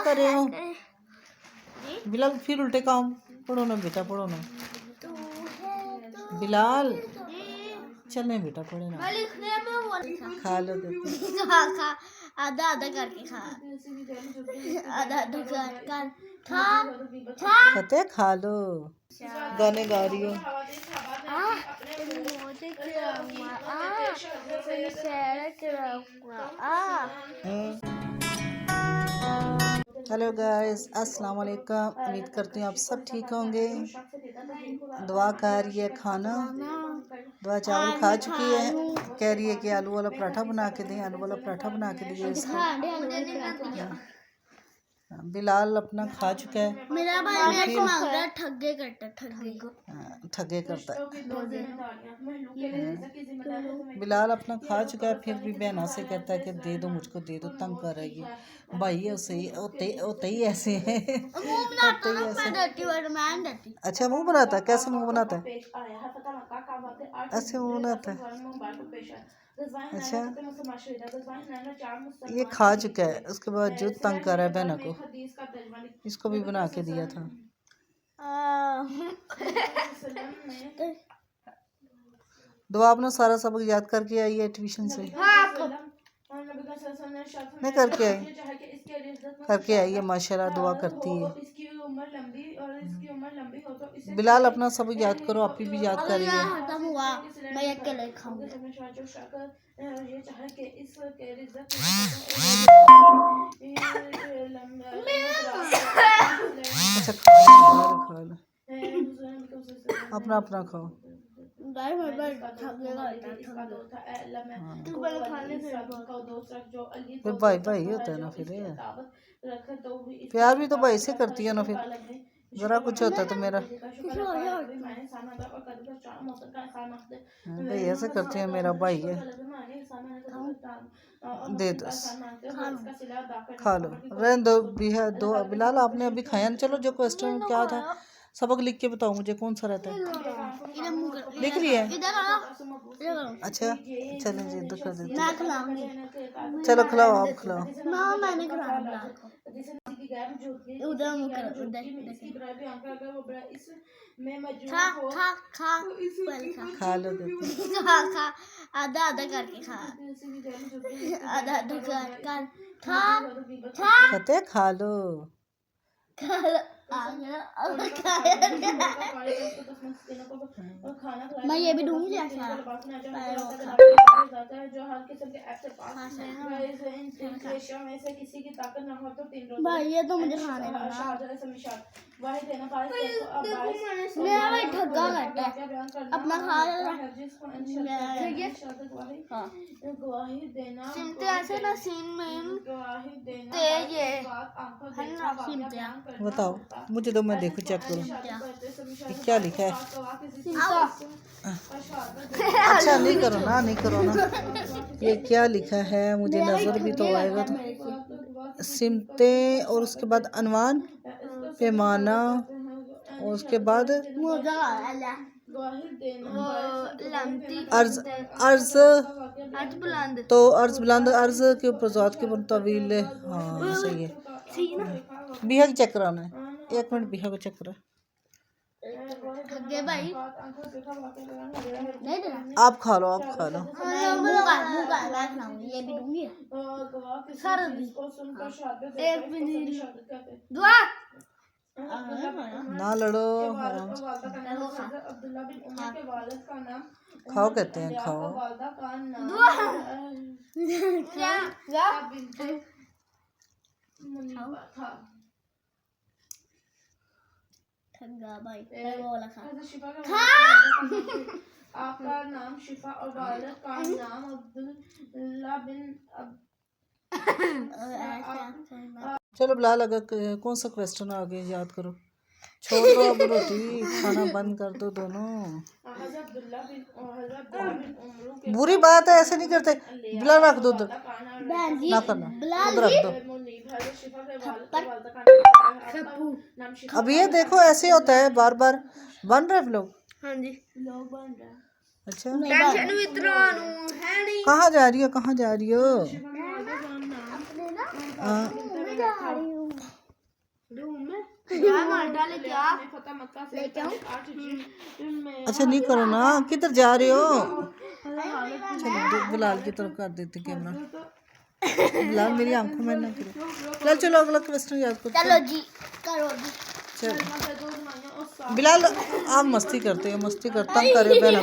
कर रहे हो बिलाल? फिर उल्टे काम पढ़ो ना बेटा, पढ़ो ना बिलाल। चले बेटा पढ़े ना। खा लो खा आधा आधा करके खा, आधा आधा कर खा खाते खा लो। गाने गा रही हो। हेलो गाइस, अस्सलाम वालेकुम। उम्मीद करती हूँ आप सब ठीक होंगे। दुआ कर रही है खाना, दुआ चावल खा चुकी है। कह रही है कि आलू वाला पराठा बना के दें, आलू वाला पराठा बना के दिए इसको। बिलाल अपना खा चुका है। मेरा भाई ठगे करता है। बिलाल अपना खा चुका है, फिर भी बहना से कहता है कि दे दो मुझको, दे दो, तंग कर रही है भाई है उसे। होते ही ऐसे हैं। अच्छा मुंह बनाता है? कैसे मुंह बनाता है? ऐसे मुंह बनाता है। अच्छा ये खा चुका है, उसके बाद जो तंग कर रहा है बहना को। इसको भी बना के दिया था। दुआ आपने सारा सबक याद करके आई है ट्यूशन से? नहीं करके आई, करके आई है माशाल्लाह, दुआ करती है। बिलाल अपना सबक याद करो, आप भी याद करिए। अच्छा खा लो, अपना अपना खाओ। फिर भाई भाई होता है ना, फिर प्यार भी तो भाई से करती है ना। फिर जरा कुछ होता है तो मेरा भाई ऐसे करते हैं, मेरा भाई है। दे दो, खा लो, रहने दो भी है दो। बिलाल आपने अभी खाया ना? चलो जो क्वेश्चन क्या था सबक लिख के बताओ मुझे, कौन सा रहता है? लिख लिया है? अच्छा चलें जी, इधर कर देते। चलो खिलाओ, आप खिलाओ। खा लो आधा आधा करके खा, आधा आधा कर खा खाते खा लो। मैं ये भी दूंगी भाई, ये तो मुझे खाने दो ना। मेरा भाई ठग्गा करता है, अपना खा सिमते ऐसे ना सीन में तेज है ना सिमते। बताओ मुझे तो, मैं देखो चेक करूँ क्या लिखा है। अच्छा नहीं करो ना, नहीं करो ना। ये क्या लिखा है मुझे नजर भी तो आएगा। तो सिमते और उसके बाद अनवान, पैमाना और उसके बाद अर्ज। अर्ज तो अर्ज बुलंद, अर्ज के ऊपर ज़ात के ऊपर तवील। हाँ सही है। बिहा चेक कराना है, 1 मिनट बिहा को चेक करा। भाई आप खा लो, आप खा लो। ये भी दूंगी ना लड़ो, खाओ कहते हैं, खाओ। भाई आपका नाम शिफा और वालिद का नाम अब्दुल्ला बिन। चलो बिलाल, अगर कौन सा क्वेश्चन आगे याद करो। छोड़ दो अब रोटी खाना बंद कर दो दोनों। बुरी बात है, ऐसे नहीं करते। बिलाल रख दो उधर, ना करना, उधर रख दो। अब ये देखो ऐसे होता है बार बार। बन रहे लोग? हाँ जी लोग बन रहे हैं। अच्छा नहीं। कहाँ जा रही हो, कहाँ जा रही हो? क्या माल्टा ले क्या फतेह मक्का से 8 हिजरी में अच्छा नहीं करो ना, किधर जा रहे हो? चलो बिलाल की तरफ कर देते कैमरा। बिलाल मेरी आंखों में ना करो। बिलाल चलो अगला क्वेश्चन याद करो। चलो जी करो जी। चलो बिलाल आप मस्ती करते हो, मस्ती कर तंग करे पहले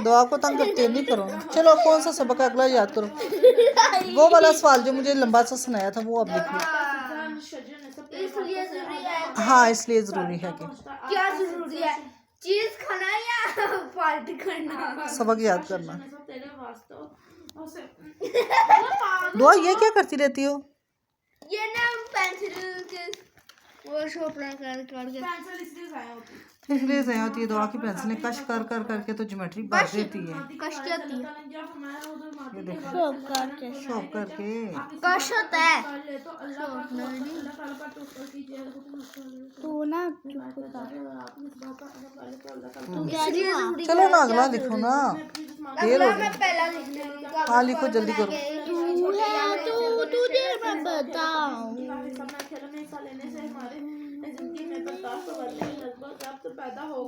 दुआ को तंग करते नहीं करो। चलो कौन सा सबक है अगला याद करो। वो वाला सवाल जो मुझे लंबा सा सुनाया था वो अब लिख लो। इसलिए जरूरी है। हाँ इसलिए ज़रूरी है कि क्या जरूरी है? चीज खाना या पार्टी करना? सबक याद करना। तेरे वास्ते दुआ ये क्या करती रहती हो? ये ना पेंसिल के वो शोपना कर के पेंसिल इसलिए जाया होती है। इसलिए सही होती है दुआ की पेंसिलें कश कर कर करके तो ज्योमेट्री बढ़ देती है। कश होती है ये देखो शोप करके शॉप करके कश होता है। तो अल्लाह पाक पर तवक्कुल कीजिए। तू ना चलो ना अगला लिखो ना, देर हो मैं गई। पहला लिख लूंगी। हाँ लिखो जल्दी करो। तू है तू तुझे मैं बताऊं।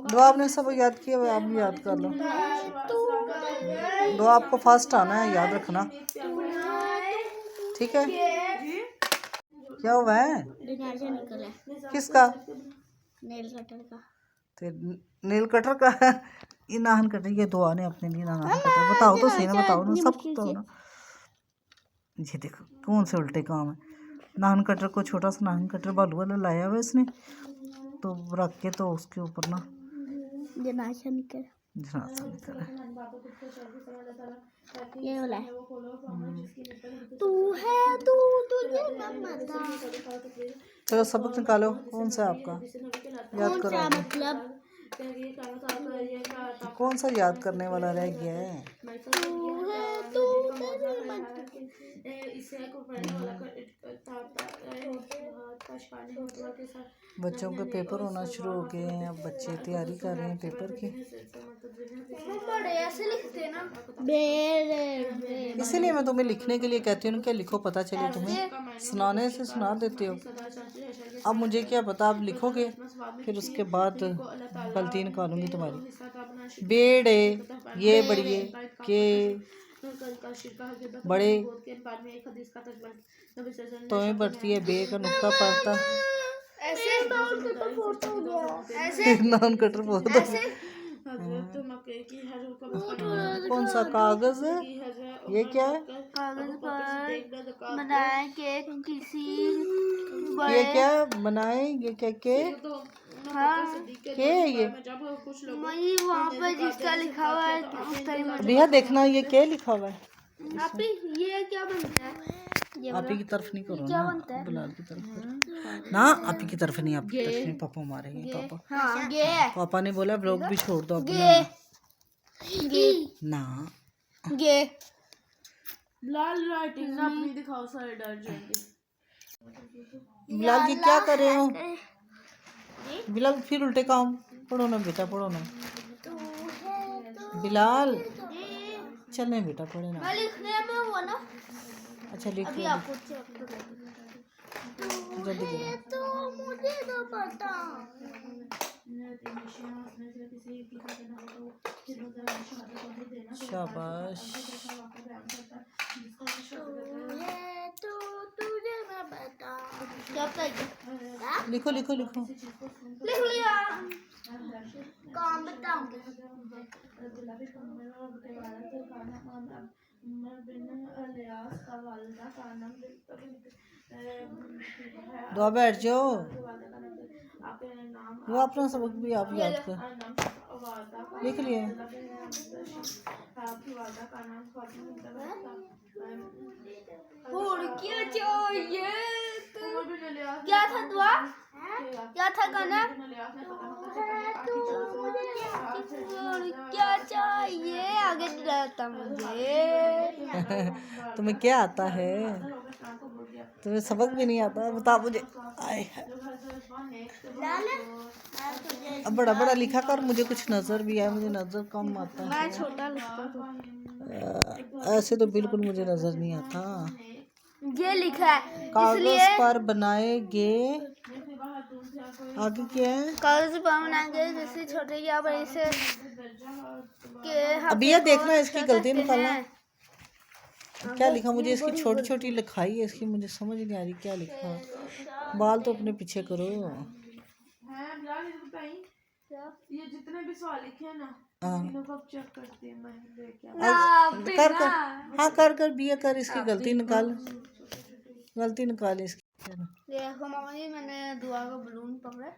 दुआ आपने सब याद किया हुआ, आप भी याद कर लो। दुआ आपको फर्स्ट आना है, याद रखना ठीक है। क्या हुआ है? डिनर निकला किसका? नेल कटर का। तो नेल कटर का ये नाहन कटर, ये दुआ ने अपने लिए नाहन कटर। बताओ तो सही ना, बताओ ना सब बताओ ना। ये देखो कौन से उल्टे काम है। नाहन कटर को छोटा सा नाहन कटर बालू वाला लाया हुआ इसने, तो रख के तो उसके ऊपर ना जनाशा निकल जनासा निकला। ये वाला है। तू है तू तुझे मैं बताऊं। चलो सबक निकालो, कौन सा है आपका याद कौन करो सा अभी। मतलब कौन सा याद करने वाला रह गया है? तू है तू तुझे मैं बच्चों के पेपर होना शुरू हो गए हैं, अब बच्चे तैयारी कर रहे हैं पेपर की। बड़े ऐसे लिखते हैं ना बेरे इसीलिए मैं तुम्हें लिखने के लिए कहती हूँ कि लिखो, पता चले तुम्हें। सुनाने से सुना देते हो। अब मुझे क्या पता, आप लिखोगे फिर उसके बाद गलती निकालूंगी तुम्हारी। बेड़े ये बढ़िए के बड़े तुम्हें बढ़ती है बे का नुक्ता पड़ता ऐसे तो फोटो हो गया ऐसे नान कटर बहुत कौन सा कागज है? ये क्या है? कागज पर बनाए के किसी ये क्या बनाए? ये क्या के हाँ के ये वही वहाँ पर जिसका लिखा हुआ है उस टाइम भैया देखना ये क्या लिखा हुआ है। आप ये क्या बनता है? ये आप ही की तरफ नहीं करो क्या ना, बनता है? बिलाल की तरफ करो ना। आप ही की तरफ नहीं, आपकी तरफ नहीं, पापा मारेंगे। पापा हाँ गे है पापा ने बोला व्लॉग भी छोड़ दो अब गे गे ना। गे लाल राइटिंग ना अपनी दिखाओ, सारे डर जाएंगे। बिलाल जी क्या कर रहे हो? बिलाल फिर उल्टे काम। पढ़ो ना बेटा, पढ़ो ना बिलाल। चले बेटा पढ़े ना। मैं लिखने में हुआ ना अच्छा लिख अभी लो आपको जल्दी करो। तो मुझे तो पता शाबाश। तो तुझे मैं बता क्या लिखो लिखो लिखो। लिख लिया काम बताऊंगी। दुआ बैठ जाओ। वो अपना सबक भी आप याद कर लिख लिए। और क्या चाहिए? क्या था दुआ? क्या था गाना? और क्या चाहिए? आगे जाता मुझे। तुम्हें क्या आता है? तुम्हें सबक भी नहीं आता, बता मुझे। आए अब बड़ा बड़ा लिखा कर, मुझे कुछ नजर भी आए, मुझे नजर कम आता है। मैं छोटा लिखता हूँ। ऐसे तो बिल्कुल मुझे नजर नहीं आता। ये लिखा है कागज पर बनाए गए, आगे क्या है? कागज पर बनाएंगे जैसे छोटे या बड़े से के अभी ये देखना है, इसकी गलती निकालना। क्या लिखा? मुझे इसकी छोटी छोटी लिखाई है इसकी, मुझे समझ नहीं आ रही क्या लिखा। बाल तो अपने पीछे करो। ये जितने भी सवाल लिखे हैं ना, हाँ इनको अब चेक करते हैं। मैं लेके कर कर, हाँ कर बिया कर, इसकी गलती निकाल, गलती निकाल इसकी। देखो मामा जी, मैंने दुआ का बलून पकड़ा।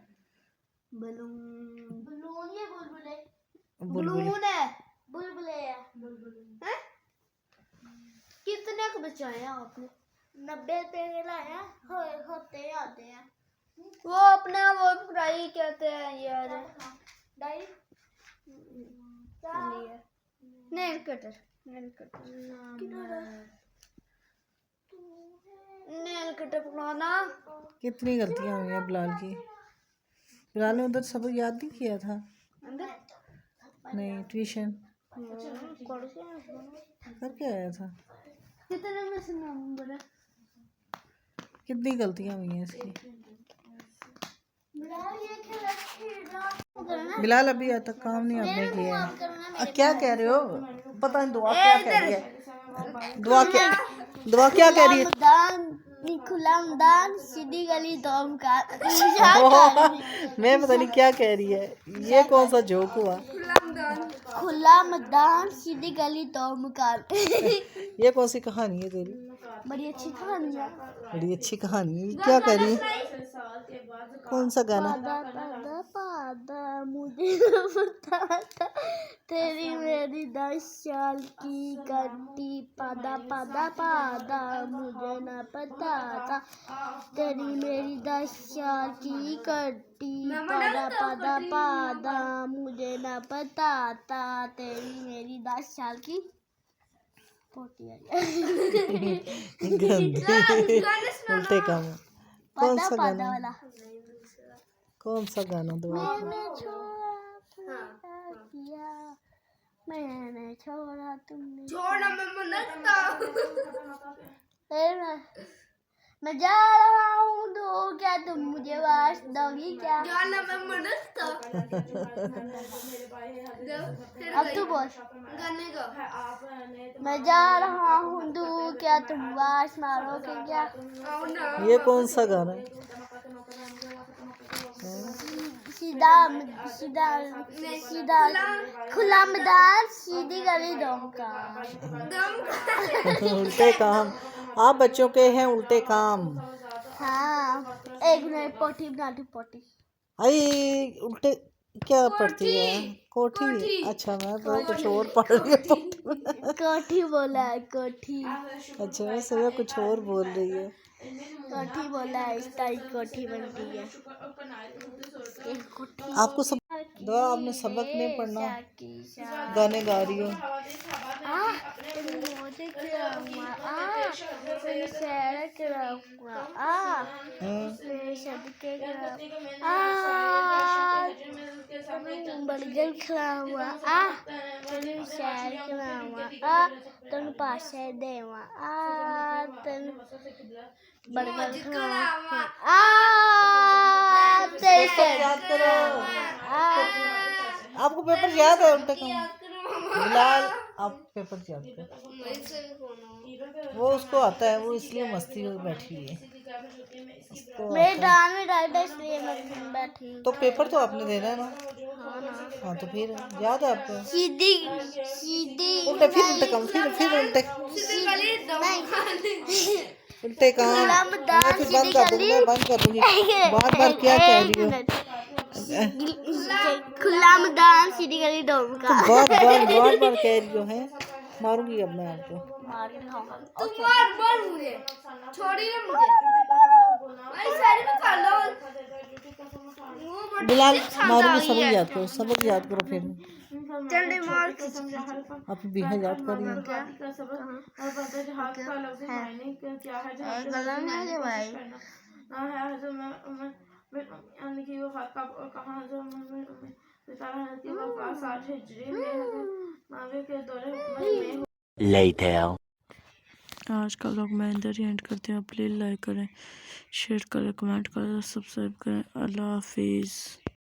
बलून ये बुलबुले बलून है, बुलबुले हैं? कितने को बचाए आपने? 90 रुपए के लाया, होते आते हैं वो अपना, वो फ्राई कहते हैं यार, डाई नेल कटर, नेल कटर पकड़ाना। कितनी गलतियां हुई हैं बिलाल की। बिलाल ने उधर सबक याद नहीं किया था? अंदर नहीं, ट्यूशन करके आया था। कितने में से नंबर है? कितनी गलतियां हुई हैं इसकी। बिलाल अभी तक काम नहीं आपने किया है। क्या कह रहे हो? पता नहीं दुआ क्या कह रही है। दुआ क्या कह रही है? खुला मैदान, सीधी गली, दो मकान। मैं पता नहीं क्या कह रही है। ये कौन सा जोक हुआ? खुला मैदान, सीधी गली, दो मकान। ये कौन सी कहानी है तेरी? बड़ी अच्छी कहानी है। बड़ी अच्छी कहानी है। क्या कह रही है? कौन सा गाना? पादा मुझे बताता, तेरी मेरी 10 साल की कट्टी, पादा मुझे न पता था, तेरी मेरी 10 साल की कट्टी, पादा मुझे न पता था, तेरी मेरी 10 साल की उल्टे काम। कौन सा गाना? वाला कौन सा गाना? दुआ मैंने छोड़ा तुमने छोड़ा मैं जा रहा हूँ तो क्या तुम मुझे वास दोगी क्या? गाना मैं मनस्ता अब तू बोल। गाने का मैं जा रहा हूँ तो क्या तुम वास मारोगे क्या? ये कौन सा गाना है? सीधा सीधा सीधा खुला मैदान, सीधी गली, दमका। उल्टे काम। आप बच्चों के हैं उल्टे काम। हाँ, एक मिनट, पोटी बनाती पोटी। आई उल्टे क्या पढ़ती है? कोठी। अच्छा, मैं तो कुछ और पढ़ रही हूँ। कोठी बोला है, कोठी। अच्छा, वैसे मैं कुछ और बोल रही है। कोठी बोला है, इस टाइप कोठी बनती है। आपको सब दो, आपने सबक नहीं पढ़ना, गाने गा रही हो। बर्गर खा हुआ शहर खा हुआ तुम पासे देवा तुम बर्गर खा याद करो। आपको पेपर याद है उल्टे काम? बिलाल, आप पेपर याद करो। वो उसको आता है, वो इसलिए मस्ती में बैठी हुई है। मेरे दान में डालता इसलिए मैं बैठी। तो पेपर तो आपने देना है ना? हाँ तो फिर याद है आपको? सीधी सीधी उल्टे, फिर उल्टे काम, फिर उल्टे उल्टे काम। मैं फिर बंद कर दूंगी, बंद कर दूंगी। बार बार क्या कह रही हो? खुला मैदान, सीधी गली, दमका। बार बार कह रही हो है। मारूंगी अब मैं आपको। तुम मार मुझे, छोड़ी ना मुझे। भाई सारी में खा लो। बिलाल मारूंगी। सबक याद करो, सबक याद करो। फिर चंडे मार आप बिहा याद कर रही हो। गला में है भाई। Later. आज का व्लॉग मैं इधर ही एंड करती हूँ। प्लीज़ लाइक करें, शेयर करें, कमेंट करें, सब्सक्राइब करें। अल्लाह हाफिज़।